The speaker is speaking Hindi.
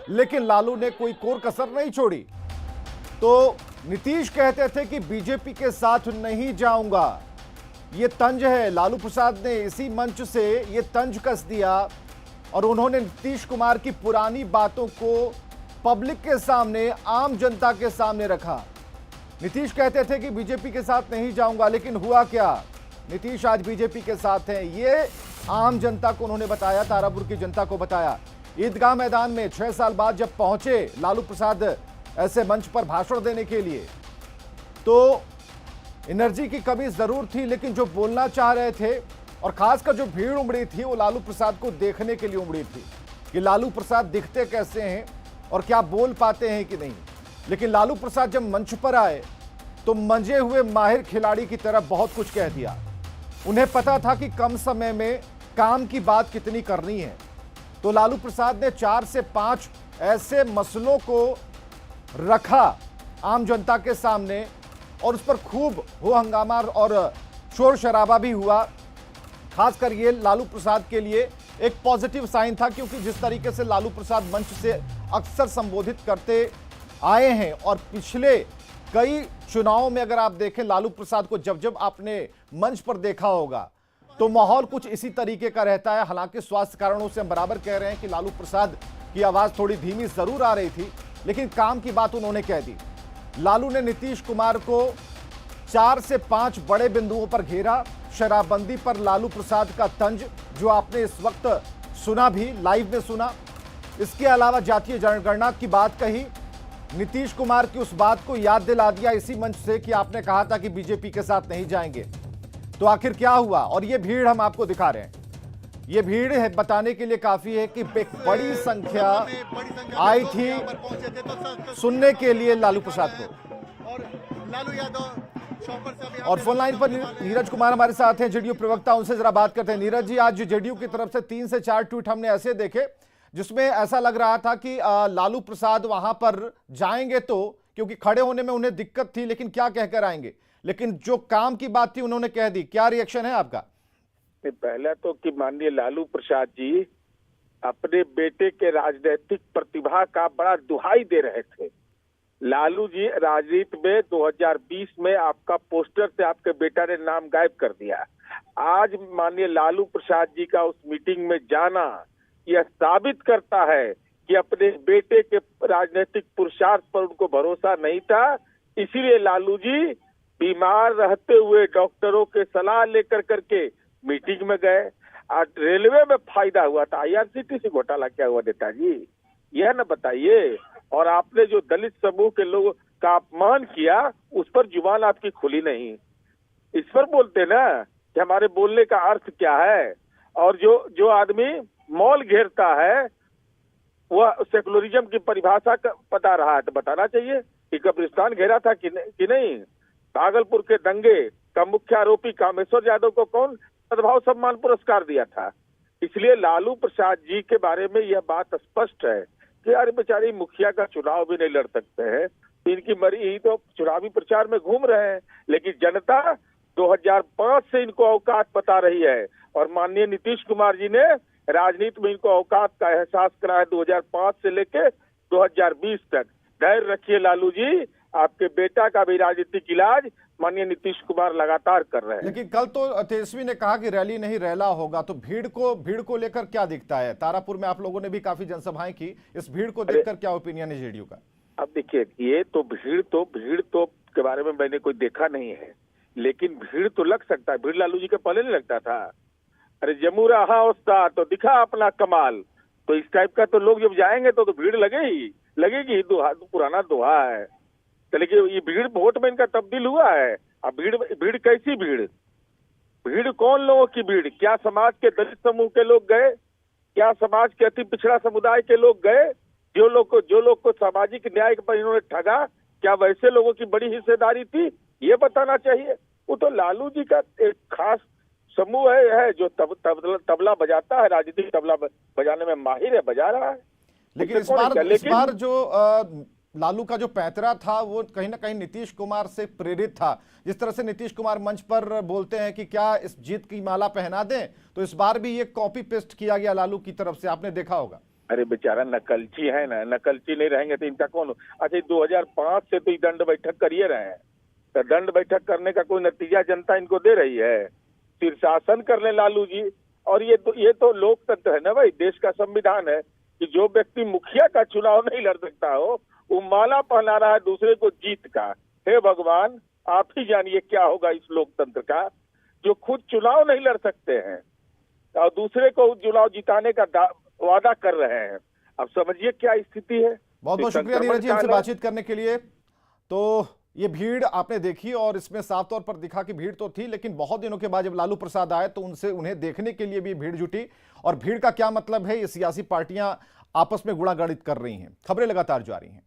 लेकिन लालू ने कोई कोर कसर नहीं छोड़ी। तो नीतीश कहते थे कि बीजेपी के साथ नहीं जाऊंगा, ये तंज है। लालू प्रसाद ने इसी मंच से ये तंज कस दिया और उन्होंने नीतीश कुमार की पुरानी बातों को पब्लिक के सामने, आम जनता के सामने रखा। नीतीश कहते थे कि बीजेपी के साथ नहीं जाऊंगा, लेकिन हुआ क्या? नीतीश आज बीजेपी के साथ हैं। ये आम जनता को उन्होंने बताया, तारापुर की जनता को बताया। ईदगाह मैदान में 6 साल बाद जब पहुंचे लालू प्रसाद ऐसे मंच पर भाषण देने के लिए, तो एनर्जी की कमी जरूर थी, लेकिन जो बोलना चाह रहे थे और खासकर जो भीड़ उमड़ी थी वो लालू प्रसाद को देखने के लिए उमड़ी थी कि लालू प्रसाद दिखते कैसे हैं और क्या बोल पाते हैं कि नहीं। लेकिन लालू प्रसाद जब मंच पर आए तो मंजे हुए माहिर खिलाड़ी की तरह बहुत कुछ कह दिया। उन्हें पता था कि कम समय में काम की बात कितनी करनी है। तो लालू प्रसाद ने 4 से 5 ऐसे मसलों को रखा आम जनता के सामने और उस पर खूब हो हंगामा और शोर शराबा भी हुआ। खासकर ये लालू प्रसाद के लिए एक पॉजिटिव साइन था, क्योंकि जिस तरीके से लालू प्रसाद मंच से अक्सर संबोधित करते आए हैं और पिछले कई चुनावों में अगर आप देखें लालू प्रसाद को जब जब आपने मंच पर देखा होगा तो माहौल कुछ इसी तरीके का रहता है। हालांकि स्वास्थ्य कारणों से हम बराबर कह रहे हैं कि लालू प्रसाद की आवाज थोड़ी धीमी जरूर आ रही थी, लेकिन काम की बात उन्होंने कह दी। लालू ने नीतीश कुमार को 4 से 5 बड़े बिंदुओं पर घेरा। शराबबंदी पर लालू प्रसाद का तंज जो आपने इस वक्त सुना, भी लाइव में सुना। इसके अलावा जातीय जनगणना की बात कही। नीतीश कुमार की उस बात को याद दिला दिया इसी मंच से कि आपने कहा था कि बीजेपी के साथ नहीं जाएंगे। तो आखिर क्या हुआ? और ये भीड़ हम आपको दिखा रहे हैं। ये भीड़ है बताने के लिए काफी है कि एक बड़ी संख्या आई थी सुनने के लिए लालू प्रसाद को। और फोन लाइन पर नीरज कुमार हमारे साथ हैं, जेडीयू प्रवक्ता, उनसे जरा बात करते हैं। नीरज जी, आज जेडीयू की तरफ से 3 से 4 ट्वीट हमने ऐसे देखे जिसमें ऐसा लग रहा था कि लालू प्रसाद वहां पर जाएंगे तो, क्योंकि खड़े होने में उन्हें दिक्कत थी, लेकिन क्या कहकर आएंगे। लेकिन जो काम की बात थी उन्होंने कह दी। क्या रिएक्शन है आपका? पहला तो कि माननीय लालू प्रसाद जी अपने बेटे के राजनीतिक प्रतिभा का बड़ा दुहाई दे रहे थे। लालू जी राजनीति में 2020 में आपका पोस्टर से आपके बेटा ने नाम गायब कर दिया। आज माननीय लालू प्रसाद जी का उस मीटिंग में जाना यह साबित करता है कि अपने बेटे के राजनीतिक पुरुषार्थ पर उनको भरोसा नहीं था। इसीलिए लालू जी बीमार रहते हुए डॉक्टरों के सलाह लेकर करके मीटिंग में गए। आज रेलवे में फायदा हुआ था, आईआरसीटीसी घोटाला क्या हुआ नेताजी, यह न बताइए। और आपने जो दलित समूह के लोगों का अपमान किया उस पर जुबान आपकी खुली नहीं। इस पर बोलते ना कि हमारे बोलने का अर्थ क्या है। और जो आदमी मॉल घेरता है वह सेकुलरिज्म की परिभाषा बता रहा है, तो बताना चाहिए कि कब्रिस्तान घेरा था कि नहीं। भागलपुर के दंगे का मुख्य आरोपी कामेश्वर यादव को कौन सद्भाव सम्मान पुरस्कार दिया था। इसलिए लालू प्रसाद जी के बारे में यह बात स्पष्ट है कि यार बेचारे मुखिया का चुनाव भी नहीं लड़ सकते हैं, इनकी मरी ही तो चुनावी प्रचार में घूम रहे हैं। लेकिन जनता 2005 से इनको औकात बता रही है और माननीय नीतीश कुमार जी ने राजनीति में इनको औकात का एहसास कराया 2005 से लेकर 2020 तक। धैर्य रखिए लालू जी, आपके बेटा का भी राजनीतिक इलाज माननीय नीतीश कुमार लगातार कर रहे हैं। लेकिन कल तो तेजस्वी ने कहा कि रैली नहीं रैला होगा, तो भीड़ को लेकर क्या दिखता है? तारापुर में आप लोगों ने भी काफी जनसभाएं की, इस भीड़ को देखकर क्या ओपिनियन है जेडीयू का? अब देखिए, ये तो भीड़ तो के बारे में मैंने कोई देखा नहीं है, लेकिन भीड़ तो लग सकता है। भीड़ लालू जी के पहले नहीं लगता था। अरे जमू रहा उस्ताद तो दिखा अपना कमाल, तो इस टाइप का तो लोग जब जाएंगे तो भीड़ लगेगी। पुराना दोहा है। लेकिन ये भीड़ वोट में इनका तब्दील हुआ है। अब भीड़ कैसी भीड़ कौन लोगों की भीड़? क्या समाज के दलित समूह के लोग गए? क्या समाज के अति पिछड़ा समुदाय के लोग गए? जो लोग को सामाजिक न्याय पर इन्होंने ठगा, क्या वैसे लोगों की बड़ी हिस्सेदारी थी? ये बताना चाहिए। वो तो लालू जी का एक खास समूह है जो तबला बजाता है, राजनीतिक तबला बजाने में माहिर है, बजा रहा है। लेकिन इस बार जो लालू का जो पैंतरा था वो कहीं ना कहीं नीतीश कुमार से प्रेरित था। जिस तरह से नीतीश कुमार मंच पर बोलते हैं कि क्या इस जीत की माला पहना दें, तो इस बार भी ये कॉपी पेस्ट किया गया लालू की तरफ से, आपने देखा होगा। अरे बेचारा नकलची है ना, नकलची नहीं रहेंगे तो इनका कौन। अच्छा 2005 से तो ये दंड बैठक करिए रहे हैं, तो दंड बैठक करने का कोई नतीजा जनता इनको दे रही है? शीर्षासन कर ले लालू जी। और ये तो लोकतंत्र है ना भाई, देश का संविधान है कि जो व्यक्ति मुखिया का चुनाव नहीं लड़ सकता हो वो माला पहना रहा है दूसरे को जीत का। हे भगवान, आप ही जानिए क्या होगा इस लोकतंत्र का, जो खुद चुनाव नहीं लड़ सकते हैं और दूसरे को चुनाव जिताने का वादा कर रहे हैं। अब समझिए क्या स्थिति है। बहुत बहुत शुक्रिया नीरज जी हमसे बातचीत करने के लिए। तो ये भीड़ आपने देखी और इसमें साफ तौर पर दिखा कि भीड़ तो थी, लेकिन बहुत दिनों के बाद जब लालू प्रसाद आए तो उन्हें देखने के लिए भी भीड़ जुटी। और भीड़ का क्या मतलब है, ये सियासी पार्टियां आपस में गुणागणित कर रही हैं। खबरें लगातार जारी हैं।